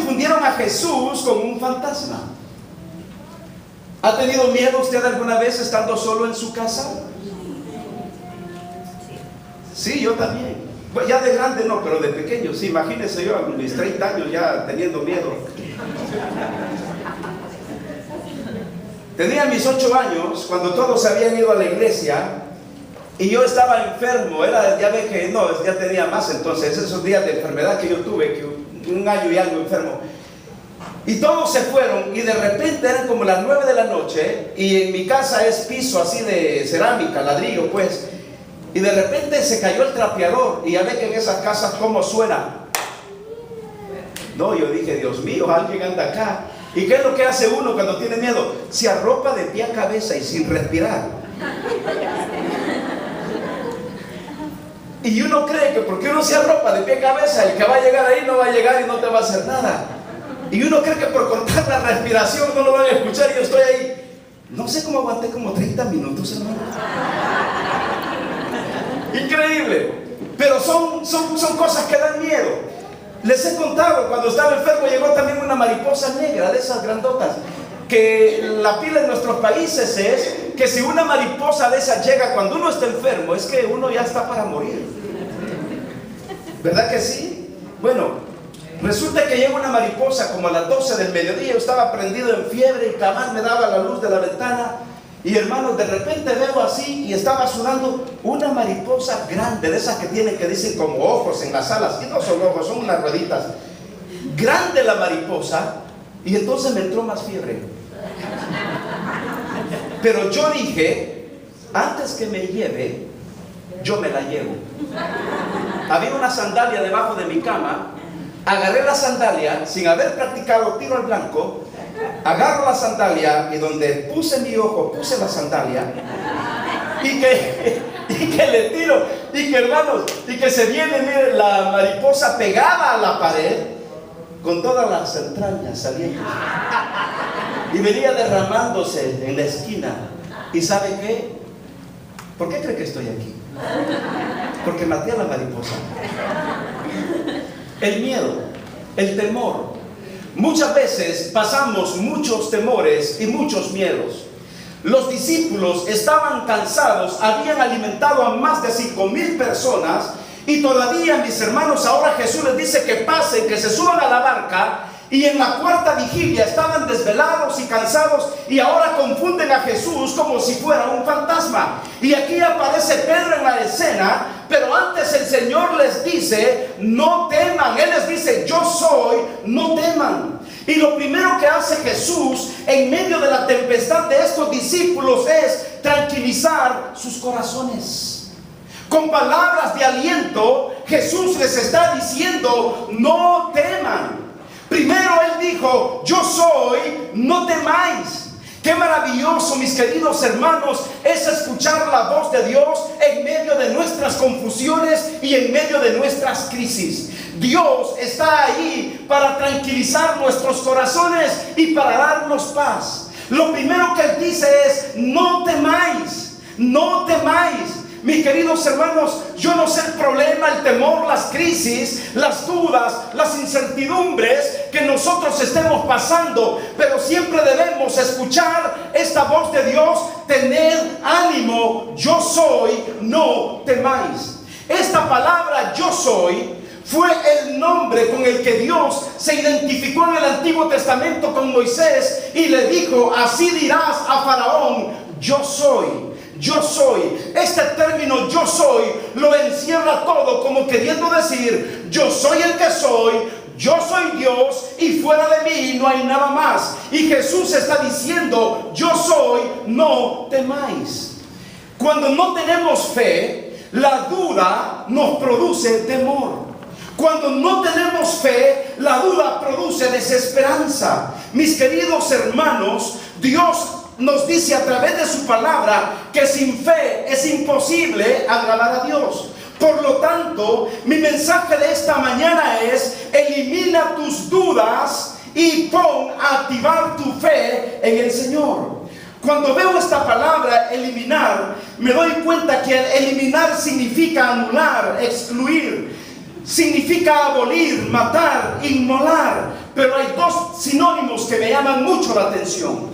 confundieron a Jesús con un fantasma. ¿Ha tenido miedo usted alguna vez estando solo en su casa? Sí, yo también. Pues ya de grande no, pero de pequeño sí. Imagínese yo a mis 30 años ya teniendo miedo. Tenía mis 8 años cuando todos habían ido a la iglesia y yo estaba enfermo. Ya ve que no, ya tenía más entonces, esos días de enfermedad que yo tuve, que un año y algo enfermo. Y todos se fueron y de repente eran como las 9 de la noche y en mi casa es piso así de cerámica, ladrillo pues. Y de repente se cayó el trapeador y ya ve que en esas casas cómo suena. No, yo dije, Dios mío, alguien anda acá. ¿Y qué es lo que hace uno cuando tiene miedo? Se arropa de pie a cabeza y sin respirar. Y uno cree que porque uno se arropa de pie a cabeza, el que va a llegar ahí no va a llegar y no te va a hacer nada. Y uno cree que por cortar la respiración no lo van a escuchar y yo estoy ahí. No sé cómo aguanté como 30 minutos, hermano. Increíble. Pero son cosas que dan miedo. Les he contado, cuando estaba enfermo llegó también una mariposa negra de esas grandotas. Que la pila en nuestros países es que si una mariposa de esas llega cuando uno está enfermo, es que uno ya está para morir. ¿Verdad que sí? Bueno, resulta que llega una mariposa como a las 12 del mediodía. Yo estaba prendido en fiebre y jamás me daba la luz de la ventana. Y hermanos, de repente veo así y estaba sonando una mariposa grande, de esas que tienen, que dicen como ojos en las alas. Y no son ojos, son unas rueditas. Grande la mariposa. Y entonces me entró más fiebre. Pero yo dije, antes que me lleve, yo me la llevo. Había una sandalia debajo de mi cama. Agarré la sandalia, sin haber practicado tiro al blanco. Agarro la sandalia y donde puse mi ojo, puse la sandalia. Y que le tiro. Y que, hermanos, y que se viene, mire, la mariposa pegada a la pared, con todas las entrañas saliendo. Y venía derramándose en la esquina. ¿Y sabe qué? ¿Por qué cree que estoy aquí? Porque maté a la mariposa. El miedo, el temor. Muchas veces pasamos muchos temores y muchos miedos. Los discípulos estaban cansados, habían alimentado a más de 5,000 personas y todavía, mis hermanos, ahora Jesús les dice que pasen, que se suban a la barca. Y en la cuarta vigilia estaban desvelados y cansados y ahora confunden a Jesús como si fuera un fantasma. Y aquí aparece Pedro en la escena, pero antes el Señor les dice, no teman. Él les dice, yo soy, no teman. Y lo primero que hace Jesús en medio de la tempestad de estos discípulos es tranquilizar sus corazones. Con palabras de aliento, Jesús les está diciendo, no teman. Primero Él dijo, yo soy, no temáis. Qué maravilloso, mis queridos hermanos, es escuchar la voz de Dios en medio de nuestras confusiones y en medio de nuestras crisis. Dios está ahí para tranquilizar nuestros corazones y para darnos paz. Lo primero que Él dice es, no temáis, no temáis. Mis queridos hermanos, yo no sé el problema, el temor, las crisis, las dudas, las incertidumbres que nosotros estemos pasando, pero siempre debemos escuchar esta voz de Dios, tened ánimo, yo soy, no temáis. Esta palabra yo soy fue el nombre con el que Dios se identificó en el Antiguo Testamento con Moisés y le dijo, así dirás a Faraón, yo soy. Yo soy. Este término yo soy lo encierra todo, como queriendo decir, yo soy el que soy, yo soy Dios y fuera de mí no hay nada más. Y Jesús está diciendo, yo soy, no temáis. Cuando no tenemos fe, la duda nos produce temor. Cuando no tenemos fe, la duda produce desesperanza. Mis queridos hermanos, Dios nos dice a través de su palabra que sin fe es imposible agradar a Dios. Por lo tanto, mi mensaje de esta mañana es, elimina tus dudas y pon a activar tu fe en el Señor. Cuando veo esta palabra eliminar, me doy cuenta que eliminar significa anular, excluir. significa abolir, matar, inmolar, pero hay dos sinónimos que me llaman mucho la atención.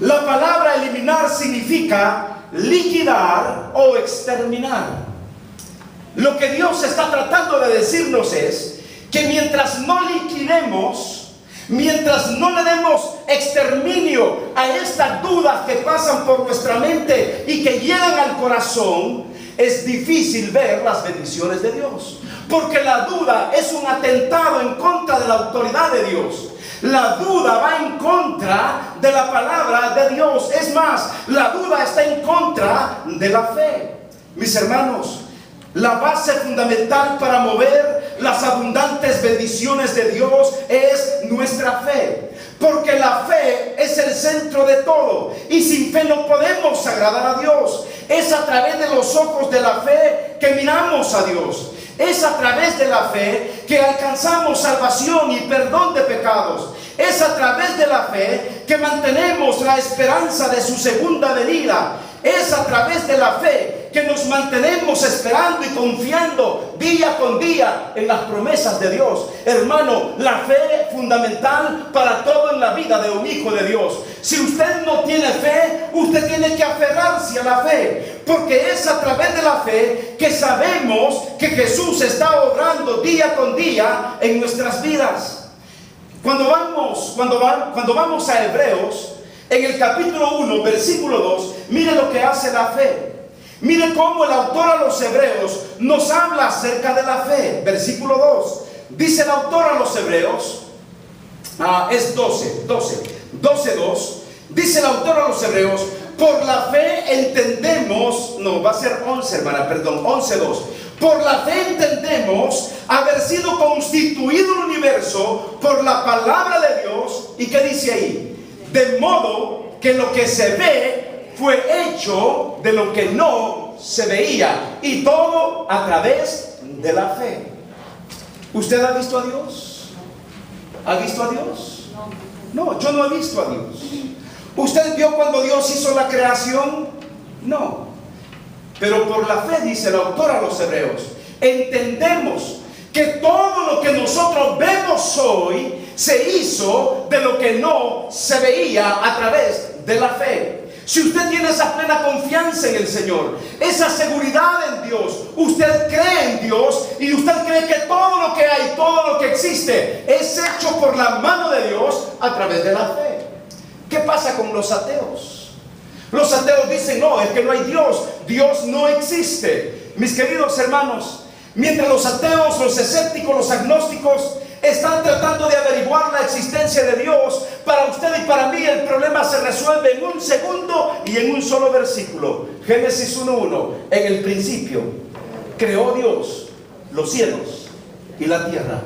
La palabra eliminar significa liquidar o exterminar. Lo que Dios está tratando de decirnos es que mientras no liquidemos, mientras no le demos exterminio a estas dudas que pasan por nuestra mente y que llegan al corazón, es difícil ver las bendiciones de Dios. Porque la duda es un atentado en contra de la autoridad de Dios. La duda va en contra de la palabra de Dios. Es más, la duda está en contra de la fe. Mis hermanos, la base fundamental para mover las abundantes bendiciones de Dios es nuestra fe. Porque la fe es el centro de todo. Y sin fe no podemos agradar a Dios. Es a través de los ojos de la fe que miramos a Dios. Es a través de la fe que alcanzamos salvación y perdón de pecados. Es a través de la fe que mantenemos la esperanza de su segunda venida. Es a través de la fe que nos mantenemos esperando y confiando día con día en las promesas de Dios. Hermano, la fe es fundamental para todo en la vida de un hijo de Dios. Si usted no tiene fe, usted tiene que aferrarse a la fe, porque es a través de la fe que sabemos que Jesús está obrando día con día en nuestras vidas. Cuando vamos a Hebreos, en el capítulo 1, versículo 2, mire lo que hace la fe. Mire cómo el autor a los Hebreos nos habla acerca de la fe. Versículo 2. Dice el autor a los Hebreos, es 12:2. Dice el autor a los Hebreos, por la fe entendemos, no, va a ser 11, hermana, perdón, 11:2. Por la fe entendemos haber sido constituido el universo por la palabra de Dios. ¿Y qué dice ahí? De modo que lo que se ve fue hecho de lo que no se veía. Y todo a través de la fe. ¿Usted ha visto a Dios? ¿Ha visto a Dios? No, yo no he visto a Dios. ¿Usted vio cuando Dios hizo la creación? No. Pero por la fe, dice el autor a los Hebreos, entendemos que todo lo que nosotros vemos hoy se hizo de lo que no se veía a través de la fe. Si usted tiene esa plena confianza en el Señor, esa seguridad en Dios, usted cree en Dios y usted cree que todo lo que hay, todo lo que existe es hecho por la mano de Dios a través de la fe. ¿Qué pasa con los ateos? Los ateos dicen, no, es que no hay Dios, Dios no existe. Mis queridos hermanos, mientras los ateos, los escépticos, los agnósticos están tratando de averiguar la existencia de Dios, para usted y para mí el problema se resuelve en un segundo y en un solo versículo. Génesis 1:1. En el principio creó Dios los cielos y la tierra.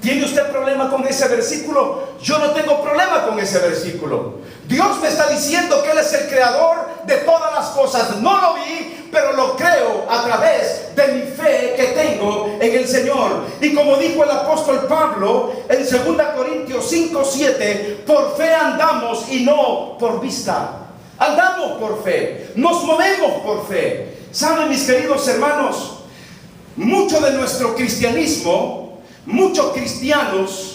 ¿Tiene usted problema con ese versículo? Yo no tengo problema con ese versículo. Dios me está diciendo que Él es el creador de todas las cosas. No lo vi, pero lo creo a través de mi fe que tengo en el Señor. Y como dijo el apóstol Pablo en 2 Corintios 5:7, por fe andamos y no por vista. Andamos por fe, nos movemos por fe. ¿Saben, mis queridos hermanos? Mucho de nuestro cristianismo, muchos cristianos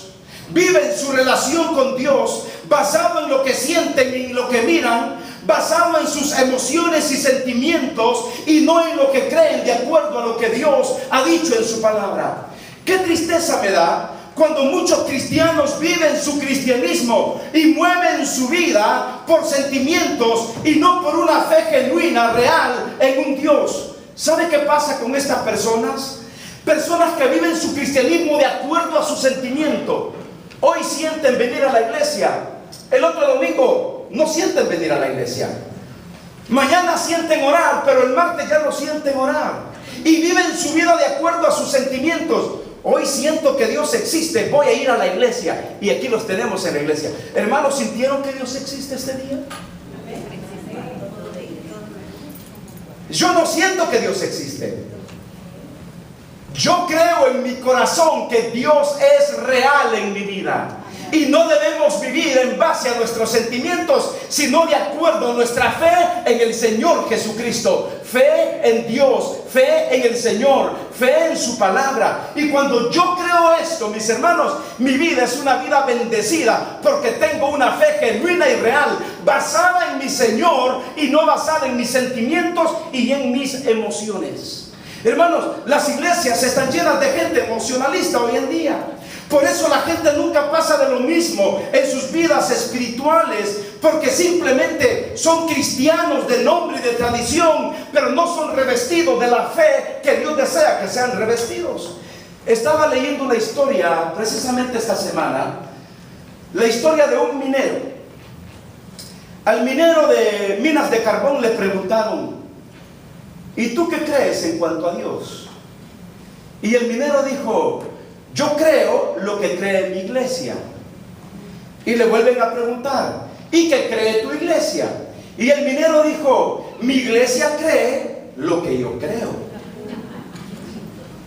viven su relación con Dios basado en lo que sienten y lo que miran, basado en sus emociones y sentimientos y no en lo que creen de acuerdo a lo que Dios ha dicho en su palabra. Qué tristeza me da cuando muchos cristianos viven su cristianismo y mueven su vida por sentimientos y no por una fe genuina, real en un Dios. ¿Sabe qué pasa con estas personas? Personas que viven su cristianismo de acuerdo a su sentimiento. Hoy sienten venir a la iglesia, el otro domingo no sienten venir a la iglesia. Mañana sienten orar, pero el martes ya no sienten orar. Y viven su vida de acuerdo a sus sentimientos. Hoy siento que Dios existe, voy a ir a la iglesia. Y aquí los tenemos en la iglesia. Hermanos, ¿sintieron que Dios existe este día? Yo no siento que Dios existe. Yo creo en mi corazón que Dios es real en mi vida. Y no debemos vivir en base a nuestros sentimientos, sino de acuerdo a nuestra fe en el Señor Jesucristo. Fe en Dios, fe en el Señor, fe en su palabra. Y cuando yo creo esto, mis hermanos, mi vida es una vida bendecida, porque tengo una fe genuina y real, basada en mi Señor y no basada en mis sentimientos y en mis emociones. Hermanos, las iglesias están llenas de gente emocionalista hoy en día. Por eso la gente nunca pasa de lo mismo en sus vidas espirituales, porque simplemente son cristianos de nombre y de tradición, pero no son revestidos de la fe que Dios desea que sean revestidos. Estaba leyendo una historia precisamente esta semana, la historia de un minero. Al minero de minas de carbón le preguntaron: ¿y tú qué crees en cuanto a Dios? Y el minero dijo: yo creo lo que cree mi iglesia. Y le vuelven a preguntar: ¿y qué cree tu iglesia? Y el minero dijo: mi iglesia cree lo que yo creo.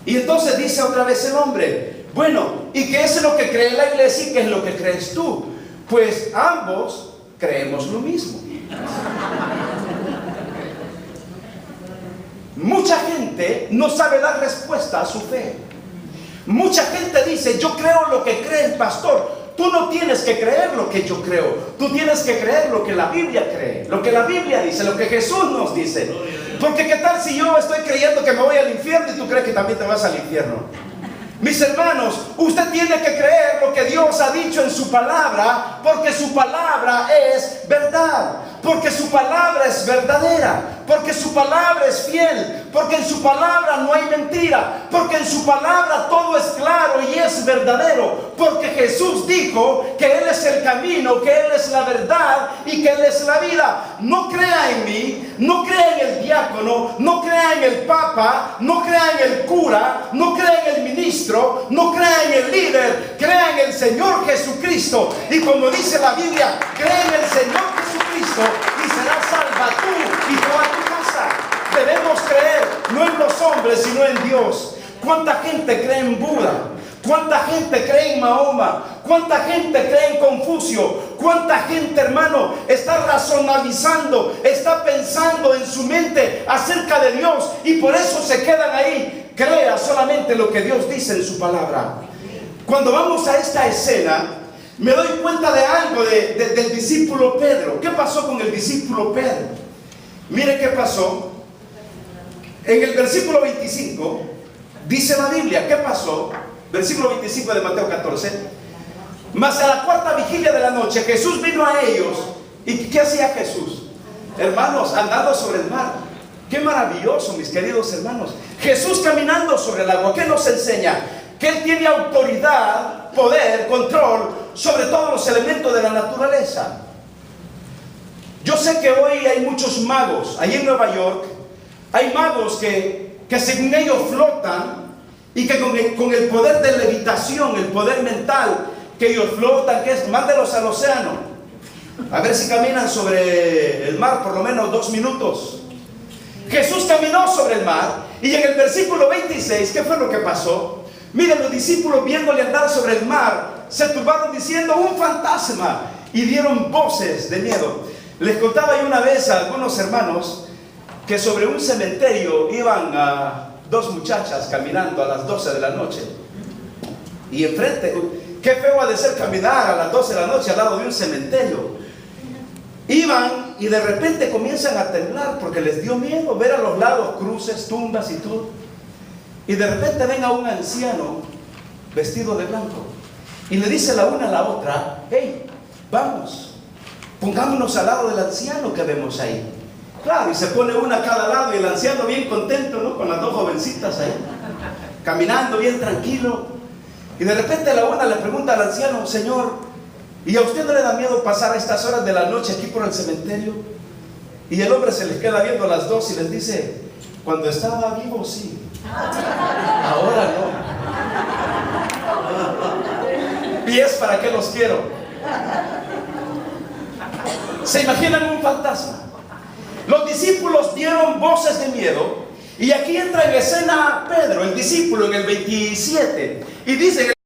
Y entonces dice otra vez el hombre: bueno, ¿y qué es lo que cree la iglesia y qué es lo que crees tú? Pues ambos creemos lo mismo. Mucha gente no sabe dar respuesta a su fe. Mucha gente dice: yo creo lo que cree el pastor. Tú no tienes que creer lo que yo creo. Tú tienes que creer lo que la Biblia cree, lo que la Biblia dice, lo que Jesús nos dice. Porque qué tal si yo estoy creyendo que me voy al infierno y tú crees que también te vas al infierno. Mis hermanos, usted tiene que creer lo que Dios ha dicho en su palabra, porque su palabra es verdad, porque su palabra es verdadera, porque su palabra es fiel, porque en su palabra no hay mentira, porque en su palabra todo es claro y es verdadero, porque Jesús dijo que Él es el camino, que Él es la verdad y que Él es la vida. No crea en mí, no crea en el diácono, no crea en el papa, no crea en el cura, no crea en el ministro, no crea en el líder, crea en el Señor Jesucristo. Y como dice la Biblia, crea en el Señor Jesucristo y serás salva tú y toda tu casa. Debemos creer no en los hombres sino en Dios. ¿Cuánta gente cree en Buda? ¿Cuánta gente cree en Mahoma? ¿Cuánta gente cree en Confucio? ¿Cuánta gente, hermano, está racionalizando, está pensando en su mente acerca de Dios y por eso se quedan ahí? Crea solamente lo que Dios dice en su palabra. Cuando vamos a esta escena, me doy cuenta de algo del discípulo Pedro. ¿Qué pasó con el discípulo Pedro? Mire qué pasó. En el versículo 25 dice la Biblia, ¿qué pasó? Versículo 25 de Mateo 14. Mas a la cuarta vigilia de la noche Jesús vino a ellos. ¿Y qué hacía Jesús? Hermanos, andando sobre el mar. Qué maravilloso, mis queridos hermanos. Jesús caminando sobre el agua. ¿Qué nos enseña? Que Él tiene autoridad, poder, control sobre todos los elementos de la naturaleza. Yo sé que hoy hay muchos magos. Ahí en Nueva York hay magos que según ellos flotan, y que con el poder de levitación, el poder mental, que ellos flotan, que es mándelos al océano, a ver si caminan sobre el mar por lo menos 2 minutos. Jesús caminó sobre el mar, y en el versículo 26, ¿qué fue lo que pasó? Miren, los discípulos viéndole andar sobre el mar, se turbaron diciendo: un fantasma, y dieron voces de miedo. Les contaba yo una vez a algunos hermanos que sobre un cementerio iban a 2 muchachas caminando a las 12 de la noche. Y enfrente, qué feo ha de ser caminar a las 12 de la noche al lado de un cementerio. Iban y de repente comienzan a temblar porque les dio miedo ver a los lados cruces, tumbas y todo. Y de repente ven a un anciano vestido de blanco y le dice la una a la otra: hey, vamos, pongámonos al lado del anciano que vemos ahí. Claro, y se pone una a cada lado y el anciano bien contento, ¿no? Con las 2 jovencitas ahí, caminando bien tranquilo. Y de repente la una le pregunta al anciano: Señor, ¿y a usted no le da miedo pasar a estas horas de la noche aquí por el cementerio? Y el hombre se les queda viendo a las 2 y les dice: cuando estaba vivo sí, ahora no. ¿Y es para qué los quiero? ¿Se imaginan un fantasma? Los discípulos dieron voces de miedo, y aquí entra en escena Pedro, el discípulo, en el 27, y dice: